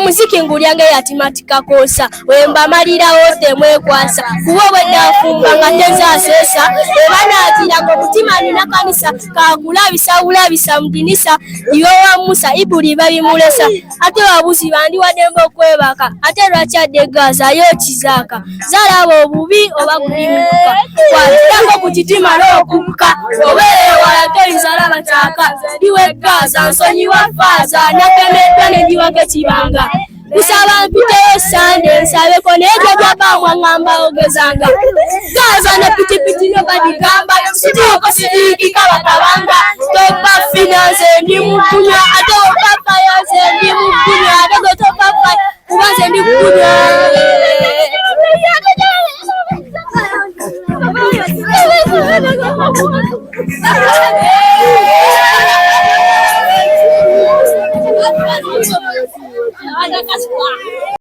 muziki ngulyange yatimatika kosa wemba malira wote mwekwasa kuwo bwedafunga nga tezasesa ebanatira ngo mutima nina kanisa kakulabisa mudinisa iwe wa Musa ibuli babimulesa ate wabuzi bandi wademba okwebaka ate lwakyadde Gaza yo kizaka zalaba obubi oba kulimuka kwatako ku kitima n'okubuka obeere wala toyinza bataka iwe Gaza nsonyiwa faaza nakemeddwa ne ndiwake kibanga kusaba mpiteyo sande nsabeko n'ebyo byabangwa ngamba ogezanga Gaza ne pitipiti nobadigamba sitioko sidiikika batabanga topa finance ndi mukunywa ate opapa yanze ndi mukunywa ate gotopapa kubanze ndi kukunywa